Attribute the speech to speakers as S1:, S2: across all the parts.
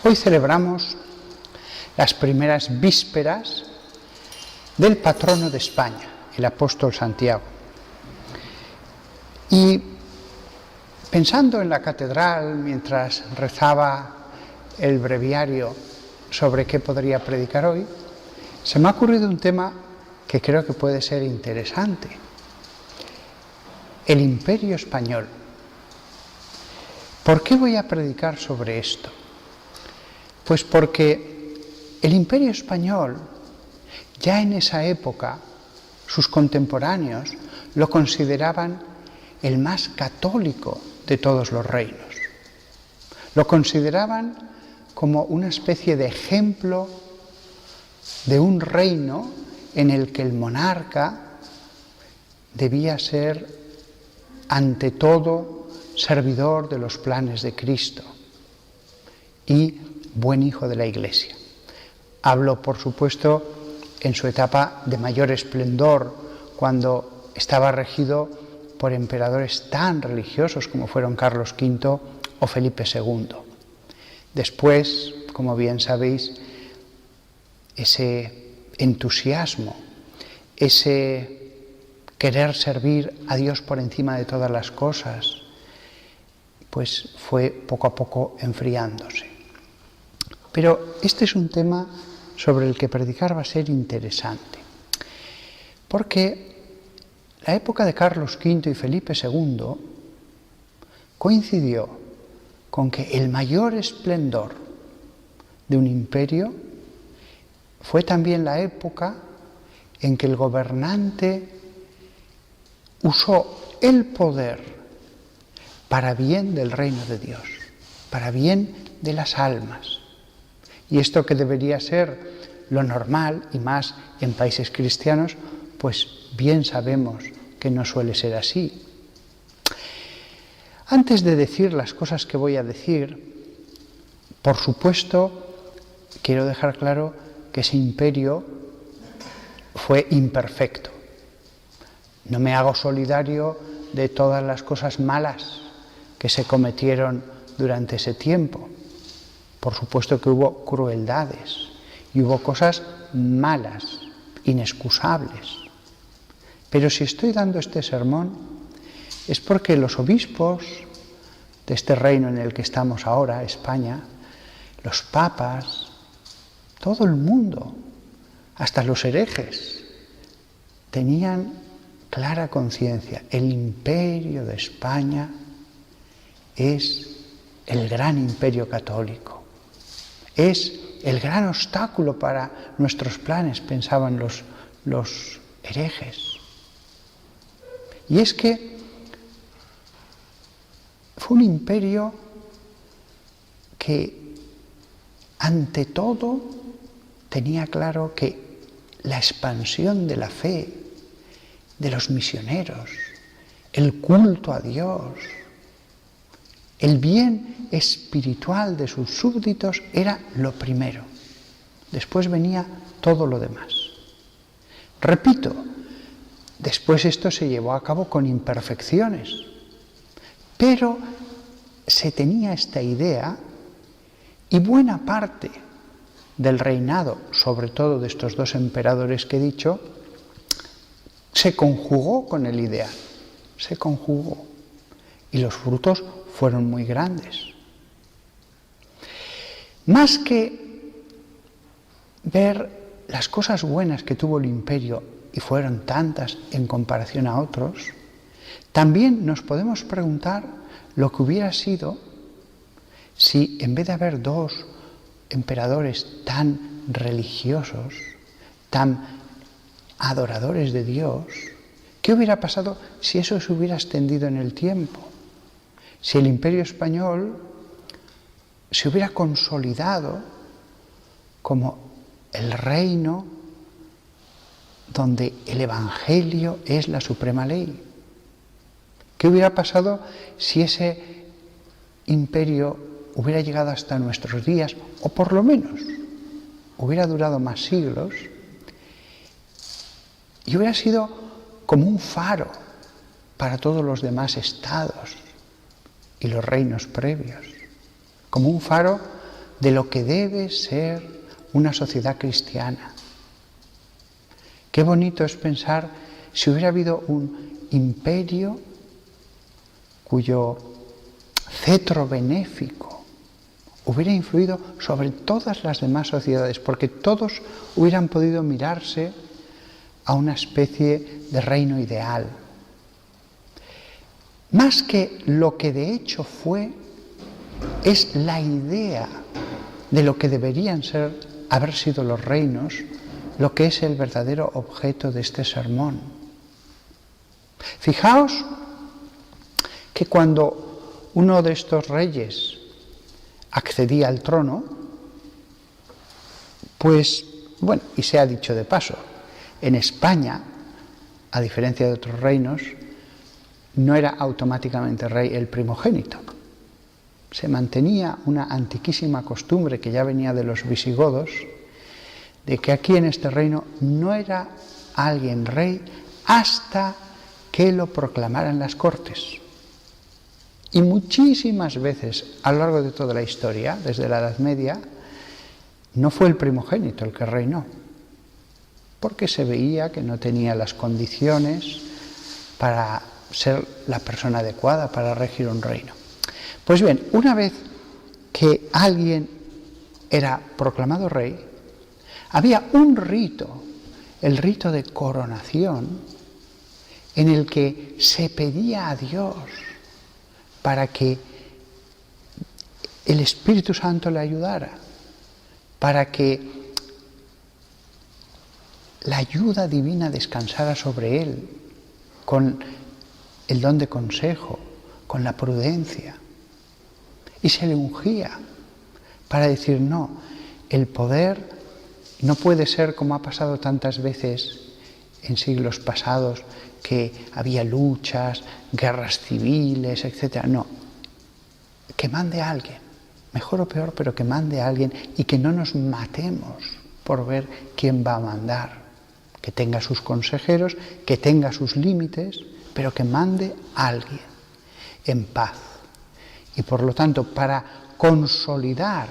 S1: Hoy celebramos las primeras vísperas del patrono de España, el apóstol Santiago. Y pensando en la catedral mientras rezaba el breviario sobre qué podría predicar hoy, se me ha ocurrido un tema que creo que puede ser interesante. El Imperio Español. ¿Por qué voy a predicar sobre esto? Pues porque el Imperio Español, ya en esa época, sus contemporáneos lo consideraban el más católico de todos los reinos. Lo consideraban como una especie de ejemplo de un reino en el que el monarca debía ser, ante todo, servidor de los planes de Cristo y buen hijo de la Iglesia. Hablo, por supuesto, en su etapa de mayor esplendor, cuando estaba regido por emperadores tan religiosos como fueron Carlos V o Felipe II. Después, como bien sabéis, ese entusiasmo, ese querer servir a Dios por encima de todas las cosas, pues fue poco a poco enfriándose. Pero este es un tema sobre el que predicar va a ser interesante, porque la época de Carlos V y Felipe II coincidió con que el mayor esplendor de un imperio fue también la época en que el gobernante usó el poder para bien del reino de Dios, para bien de las almas. Y esto que debería ser lo normal, y más en países cristianos, pues bien sabemos que no suele ser así. Antes de decir las cosas que voy a decir, por supuesto, quiero dejar claro que ese imperio fue imperfecto. No me hago solidario de todas las cosas malas que se cometieron durante ese tiempo. Por supuesto que hubo crueldades y hubo cosas malas, inexcusables. Pero si estoy dando este sermón es porque los obispos de este reino en el que estamos ahora, España, los papas, todo el mundo, hasta los herejes, tenían clara conciencia. El imperio de España es el gran imperio católico. Es el gran obstáculo para nuestros planes, pensaban los herejes. Y es que fue un imperio que, ante todo, tenía claro que la expansión de la fe, de los misioneros, el culto a Dios, el bien espiritual de sus súbditos era lo primero. Después venía todo lo demás. Repito, después esto se llevó a cabo con imperfecciones, pero se tenía esta idea y buena parte del reinado, sobre todo de estos dos emperadores que he dicho, se conjugó con el ideal, se conjugó, y los frutos fueron muy grandes. Más que ver las cosas buenas que tuvo el imperio, y fueron tantas en comparación a otros, también nos podemos preguntar lo que hubiera sido si, en vez de haber dos emperadores tan religiosos, tan adoradores de Dios, ¿qué hubiera pasado si eso se hubiera extendido en el tiempo? Si el Imperio Español se hubiera consolidado como el reino donde el Evangelio es la suprema ley. ¿Qué hubiera pasado si ese imperio hubiera llegado hasta nuestros días, o por lo menos hubiera durado más siglos, y hubiera sido como un faro para todos los demás estados y los reinos previos, como un faro de lo que debe ser una sociedad cristiana. Qué bonito es pensar si hubiera habido un imperio cuyo cetro benéfico hubiera influido sobre todas las demás sociedades, porque todos hubieran podido mirarse a una especie de reino ideal. Más que lo que de hecho fue, es la idea de lo que deberían haber sido los reinos, lo que es el verdadero objeto de este sermón. Fijaos que cuando uno de estos reyes accedía al trono, pues, bueno, y se ha dicho de paso, en España, a diferencia de otros reinos, no era automáticamente rey el primogénito. Se mantenía una antiquísima costumbre que ya venía de los visigodos, de que aquí en este reino no era alguien rey hasta que lo proclamaran las cortes. Y muchísimas veces a lo largo de toda la historia, desde la Edad Media, no fue el primogénito el que reinó, porque se veía que no tenía las condiciones para ser la persona adecuada para regir un reino. Pues bien, una vez que alguien era proclamado rey, había un rito, el rito de coronación, en el que se pedía a Dios para que el Espíritu Santo le ayudara, para que la ayuda divina descansara sobre él, con el don de consejo, con la prudencia. Y se le ungía para decir, no, el poder no puede ser como ha pasado tantas veces en siglos pasados, que había luchas, guerras civiles, etc. No, que mande a alguien, mejor o peor, pero que mande a alguien y que no nos matemos por ver quién va a mandar, que tenga sus consejeros, que tenga sus límites, pero que mande a alguien en paz. Y por lo tanto, para consolidar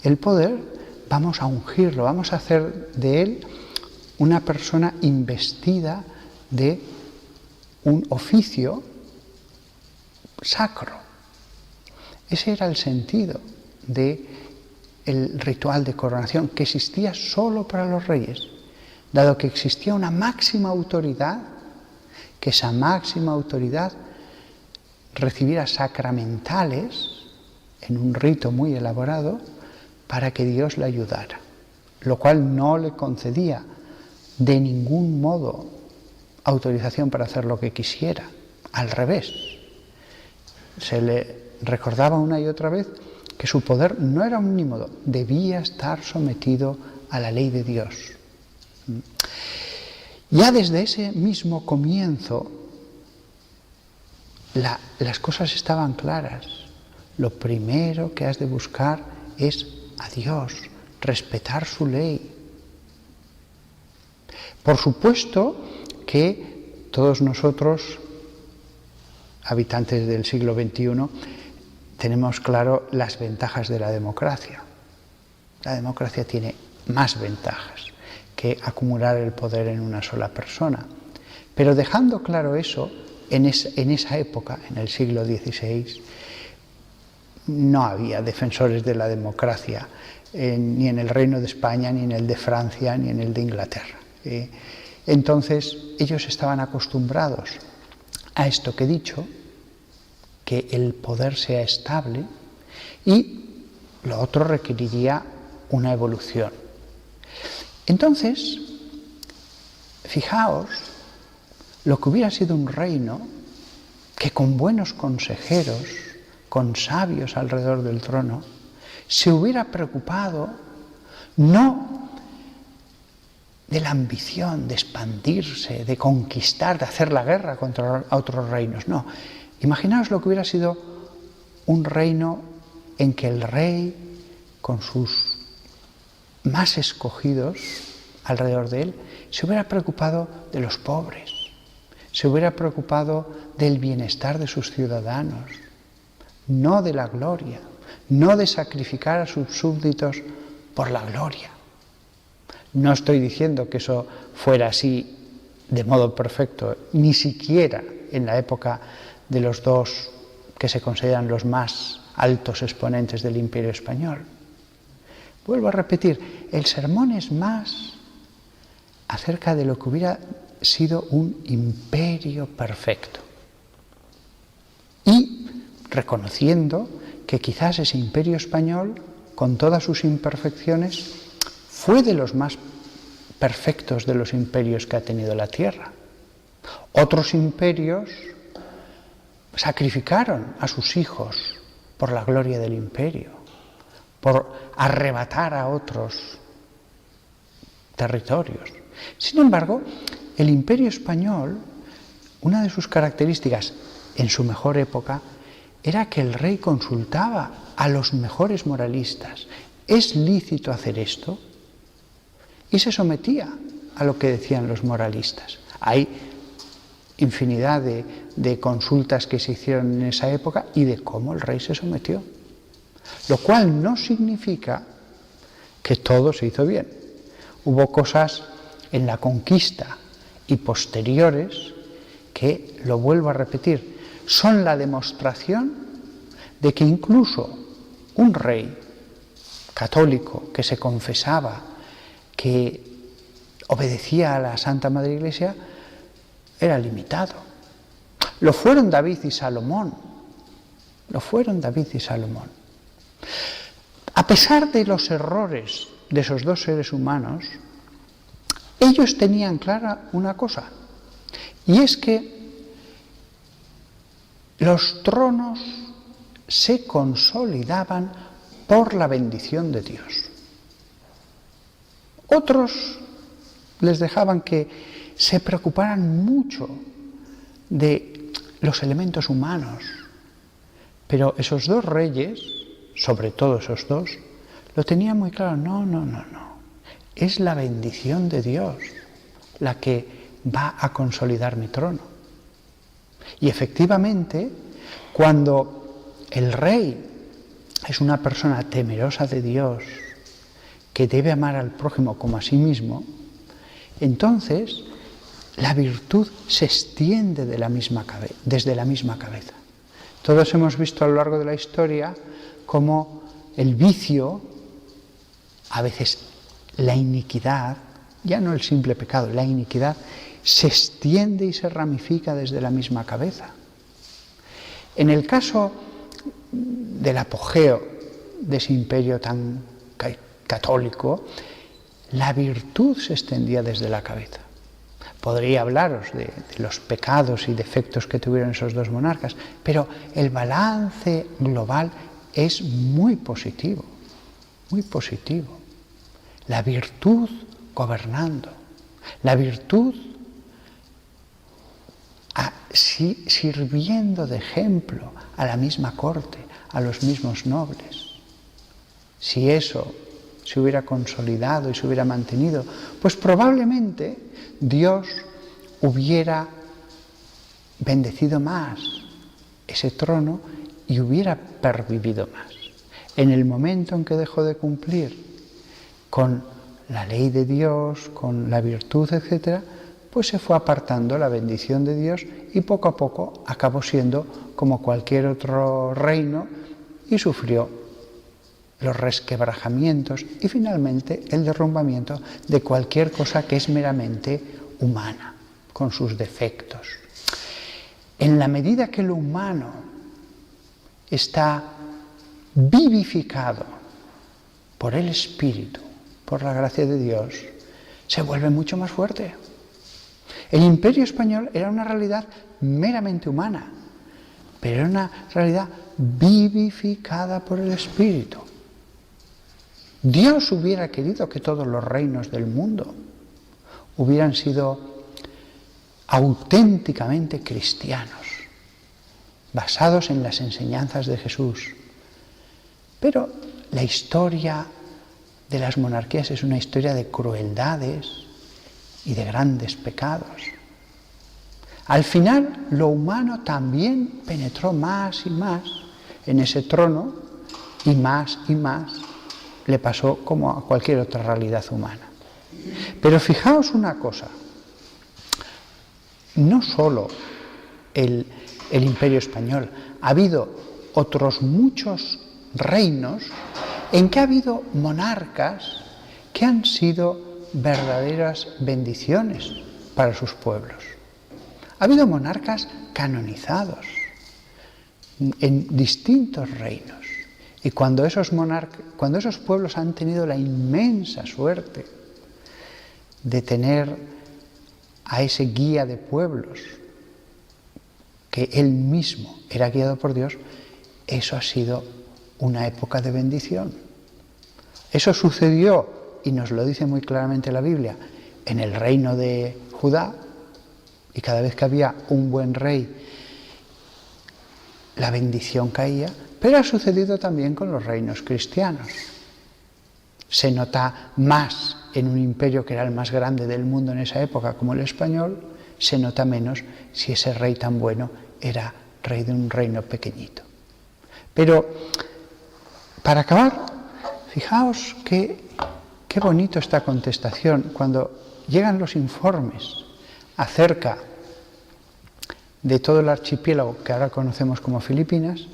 S1: el poder, vamos a ungirlo, vamos a hacer de él una persona investida de un oficio sacro. Ese era el sentido del ritual de coronación, que existía solo para los reyes, dado que existía una máxima autoridad, que esa máxima autoridad recibiera sacramentales en un rito muy elaborado para que Dios le ayudara, lo cual no le concedía de ningún modo autorización para hacer lo que quisiera, al revés. Se le recordaba una y otra vez que su poder no era omnímodo, debía estar sometido a la ley de Dios. Ya desde ese mismo comienzo las cosas estaban claras. Lo primero que has de buscar es a Dios, respetar su ley. Por supuesto que todos nosotros, habitantes del siglo XXI, tenemos claro las ventajas de la democracia. La democracia tiene más ventajas que acumular el poder en una sola persona. Pero dejando claro eso, en esa época, en el siglo XVI, no había defensores de la democracia, ni en el Reino de España, ni en el de Francia, ni en el de Inglaterra. Entonces, ellos estaban acostumbrados a esto que he dicho, que el poder sea estable, y lo otro requeriría una evolución. Entonces, fijaos lo que hubiera sido un reino que con buenos consejeros, con sabios alrededor del trono, se hubiera preocupado no de la ambición de expandirse, de conquistar, de hacer la guerra contra otros reinos, no. Imaginaos lo que hubiera sido un reino en que el rey, con sus más escogidos alrededor de él, se hubiera preocupado de los pobres, se hubiera preocupado del bienestar de sus ciudadanos, no de la gloria, no de sacrificar a sus súbditos por la gloria. No estoy diciendo que eso fuera así de modo perfecto, ni siquiera en la época de los dos que se consideran los más altos exponentes del Imperio Español. Vuelvo a repetir, el sermón es más acerca de lo que hubiera sido un imperio perfecto. Y reconociendo que quizás ese imperio español, con todas sus imperfecciones, fue de los más perfectos de los imperios que ha tenido la tierra. Otros imperios sacrificaron a sus hijos por la gloria del imperio, por arrebatar a otros territorios. Sin embargo, el Imperio Español, una de sus características en su mejor época, era que el rey consultaba a los mejores moralistas. ¿Es lícito hacer esto? Y se sometía a lo que decían los moralistas. Hay infinidad de consultas que se hicieron en esa época y de cómo el rey se sometió. Lo cual no significa que todo se hizo bien. Hubo cosas en la conquista y posteriores que, lo vuelvo a repetir, son la demostración de que incluso un rey católico que se confesaba, que obedecía a la Santa Madre Iglesia, era limitado. Lo fueron David y Salomón. Lo fueron David y Salomón. A pesar de los errores de esos dos seres humanos, ellos tenían clara una cosa, y es que los tronos se consolidaban por la bendición de Dios. Otros les dejaban que se preocuparan mucho de los elementos humanos, pero esos dos reyes, sobre todo esos dos, lo tenían muy claro. No. Es la bendición de Dios la que va a consolidar mi trono. Y efectivamente, cuando el rey es una persona temerosa de Dios, que debe amar al prójimo como a sí mismo, entonces la virtud se extiende desde la misma cabeza. Todos hemos visto a lo largo de la historia cómo el vicio, a veces la iniquidad, ya no el simple pecado, la iniquidad, se extiende y se ramifica desde la misma cabeza. En el caso del apogeo de ese imperio tan católico, la virtud se extendía desde la cabeza. Podría hablaros de los pecados y defectos que tuvieron esos dos monarcas, pero el balance global es muy positivo, muy positivo. La virtud gobernando, la virtud sirviendo de ejemplo a la misma corte, a los mismos nobles. Si eso se hubiera consolidado y se hubiera mantenido, pues probablemente Dios hubiera bendecido más ese trono y hubiera pervivido más. En el momento en que dejó de cumplir con la ley de Dios, con la virtud, etc., pues se fue apartando la bendición de Dios y poco a poco acabó siendo como cualquier otro reino y sufrió los resquebrajamientos y finalmente el derrumbamiento de cualquier cosa que es meramente humana, con sus defectos. En la medida que lo humano está vivificado por el Espíritu, por la gracia de Dios, se vuelve mucho más fuerte. El Imperio Español era una realidad meramente humana, pero era una realidad vivificada por el Espíritu. Dios hubiera querido que todos los reinos del mundo hubieran sido auténticamente cristianos, basados en las enseñanzas de Jesús. Pero la historia de las monarquías es una historia de crueldades y de grandes pecados. Al final, lo humano también penetró más y más en ese trono y más le pasó como a cualquier otra realidad humana. Pero fijaos una cosa, no solo el Imperio Español, ha habido otros muchos reinos en que ha habido monarcas que han sido verdaderas bendiciones para sus pueblos. Ha habido monarcas canonizados en distintos reinos. Y cuando esos pueblos han tenido la inmensa suerte de tener a ese guía de pueblos, que él mismo era guiado por Dios, eso ha sido una época de bendición. Eso sucedió, y nos lo dice muy claramente la Biblia, en el reino de Judá, y cada vez que había un buen rey, la bendición caía, pero ha sucedido también con los reinos cristianos. Se nota más en un imperio que era el más grande del mundo en esa época, como el español, se nota menos si ese rey tan bueno era rey de un reino pequeñito. Pero, para acabar, fijaos qué bonito esta contestación cuando llegan los informes acerca de todo el archipiélago que ahora conocemos como Filipinas.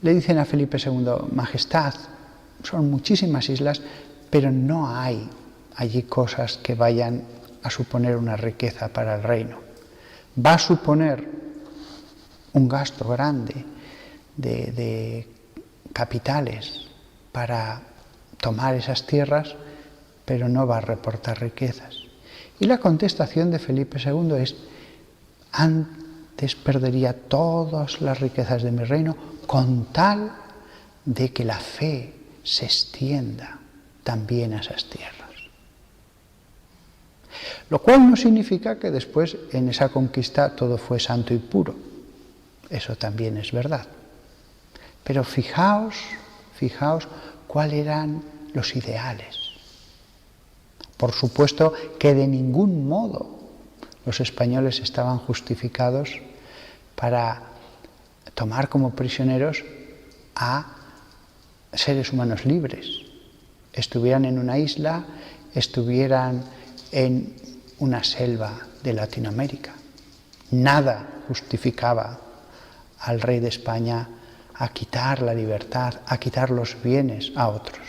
S1: Le dicen a Felipe II, Majestad, son muchísimas islas, pero no hay allí cosas que vayan a suponer una riqueza para el reino. Va a suponer un gasto grande de capitales para tomar esas tierras, pero no va a reportar riquezas. Y la contestación de Felipe II es, antes perdería todas las riquezas de mi reino con tal de que la fe se extienda también a esas tierras. Lo cual no significa que después en esa conquista todo fue santo y puro. Eso también es verdad. Pero fijaos cuáles eran los ideales. Por supuesto que de ningún modo los españoles estaban justificados para tomar como prisioneros a seres humanos libres. Estuvieran en una isla, estuvieran en una selva de Latinoamérica. Nada justificaba al rey de España a quitar la libertad, a quitar los bienes a otros.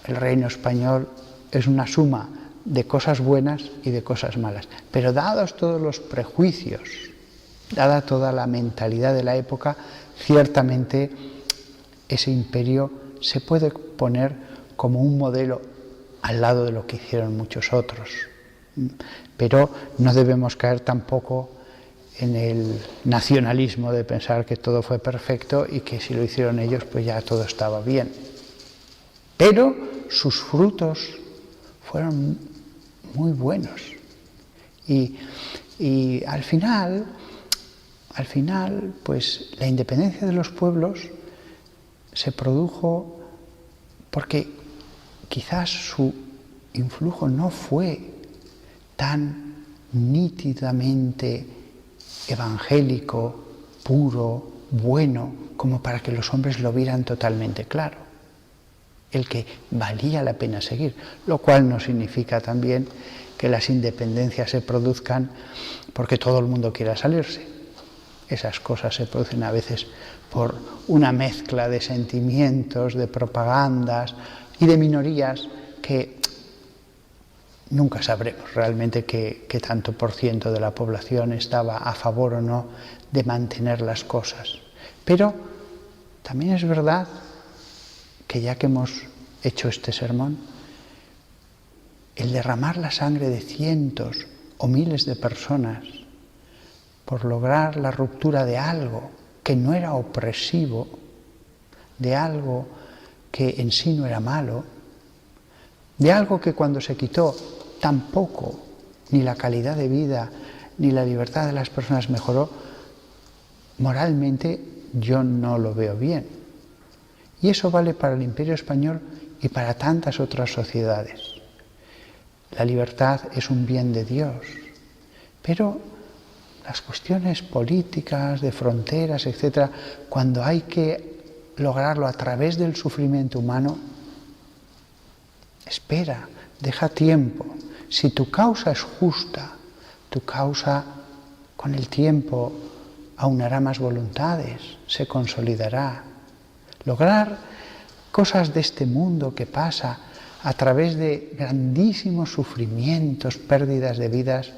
S1: El reino español es una suma de cosas buenas y de cosas malas. Pero dados todos los prejuicios, dada toda la mentalidad de la época, ciertamente ese imperio se puede poner como un modelo al lado de lo que hicieron muchos otros. Pero no debemos caer tampoco en el nacionalismo de pensar que todo fue perfecto y que si lo hicieron ellos pues ya todo estaba bien. Pero sus frutos fueron muy buenos. Y al final, pues la independencia de los pueblos se produjo porque quizás su influjo no fue tan nítidamente evangélico, puro, bueno, como para que los hombres lo vieran totalmente claro, el que valía la pena seguir, lo cual no significa también que las independencias se produzcan porque todo el mundo quiera salirse. Esas cosas se producen a veces por una mezcla de sentimientos, de propagandas y de minorías que nunca sabremos realmente qué tanto por ciento de la población estaba a favor o no de mantener las cosas. Pero también es verdad que ya que hemos hecho este sermón, el derramar la sangre de cientos o miles de personas por lograr la ruptura de algo que no era opresivo, de algo que en sí no era malo, de algo que cuando se quitó tampoco ni la calidad de vida ni la libertad de las personas mejoró, moralmente yo no lo veo bien. Y eso vale para el Imperio Español y para tantas otras sociedades. La libertad es un bien de Dios, pero las cuestiones políticas, de fronteras, etc., cuando hay que lograrlo a través del sufrimiento humano, espera, deja tiempo. Si tu causa es justa, tu causa con el tiempo aunará más voluntades, se consolidará. Lograr cosas de este mundo que pasa a través de grandísimos sufrimientos, pérdidas de vidas,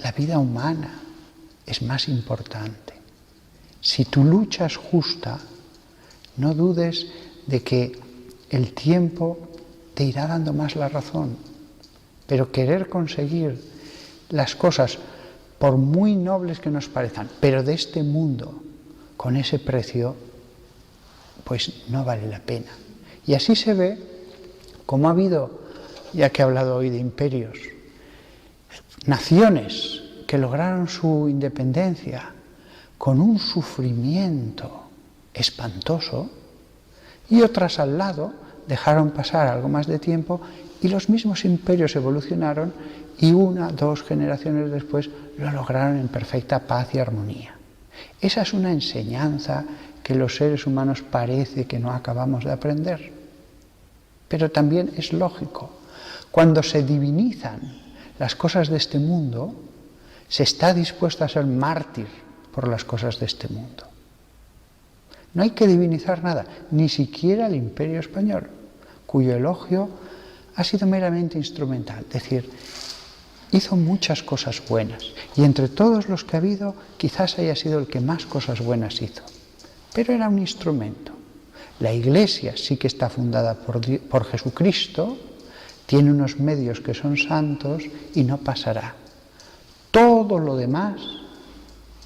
S1: la vida humana es más importante. Si tu lucha es justa, no dudes de que el tiempo te irá dando más la razón. Pero querer conseguir las cosas, por muy nobles que nos parezcan, pero de este mundo, con ese precio, pues no vale la pena. Y así se ve cómo ha habido, ya que he hablado hoy de imperios, naciones que lograron su independencia con un sufrimiento espantoso, y otras al lado dejaron pasar algo más de tiempo y los mismos imperios evolucionaron y 1, 2 generaciones después lo lograron en perfecta paz y armonía. Esa es una enseñanza que los seres humanos parece que no acabamos de aprender. Pero también es lógico. Cuando se divinizan las cosas de este mundo, se está dispuesto a ser mártir por las cosas de este mundo. No hay que divinizar nada, ni siquiera el Imperio Español, cuyo elogio ha sido meramente instrumental. Es decir, hizo muchas cosas buenas, y entre todos los que ha habido, quizás haya sido el que más cosas buenas hizo. Pero era un instrumento. La Iglesia sí que está fundada por Jesucristo, tiene unos medios que son santos y no pasará. Todo lo demás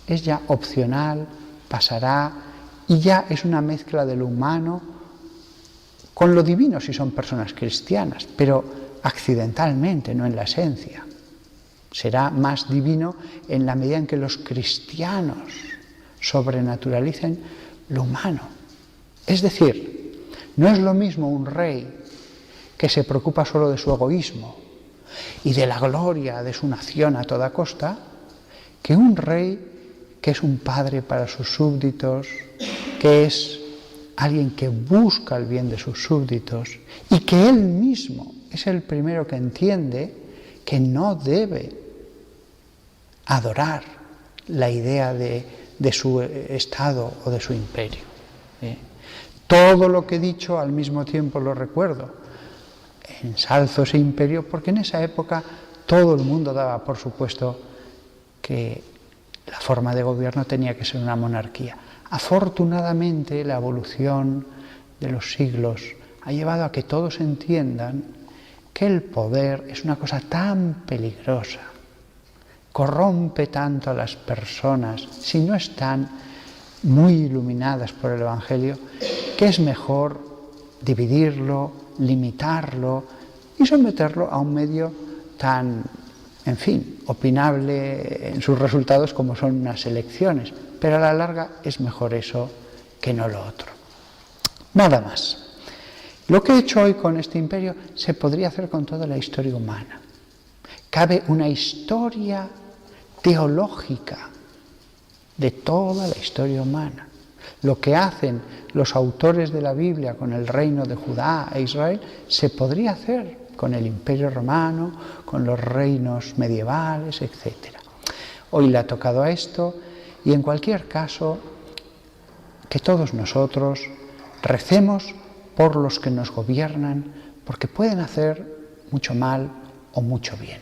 S1: es ya opcional, pasará, y ya es una mezcla de lo humano con lo divino si son personas cristianas, pero accidentalmente, no en la esencia. Será más divino en la medida en que los cristianos sobrenaturalicen lo humano. Es decir, no es lo mismo un rey que se preocupa solo de su egoísmo y de la gloria de su nación a toda costa, que un rey que es un padre para sus súbditos, que es alguien que busca el bien de sus súbditos y que él mismo es el primero que entiende que no debe adorar la idea de su estado o de su imperio. Todo lo que he dicho al mismo tiempo lo recuerdo. Ensalzo ese imperio porque en esa época todo el mundo daba por supuesto que la forma de gobierno tenía que ser una monarquía. Afortunadamente la evolución de los siglos ha llevado a que todos entiendan que el poder es una cosa tan peligrosa, corrompe tanto a las personas si no están muy iluminadas por el Evangelio, que es mejor dividirlo, limitarlo y someterlo a un medio tan, en fin, opinable en sus resultados como son unas elecciones, pero a la larga es mejor eso que no lo otro. Nada más. Lo que he hecho hoy con este imperio se podría hacer con toda la historia humana. Cabe una historia teológica de toda la historia humana. Lo que hacen los autores de la Biblia con el reino de Judá e Israel se podría hacer con el Imperio Romano, con los reinos medievales, etc. Hoy le ha tocado a esto y en cualquier caso que todos nosotros recemos por los que nos gobiernan porque pueden hacer mucho mal o mucho bien.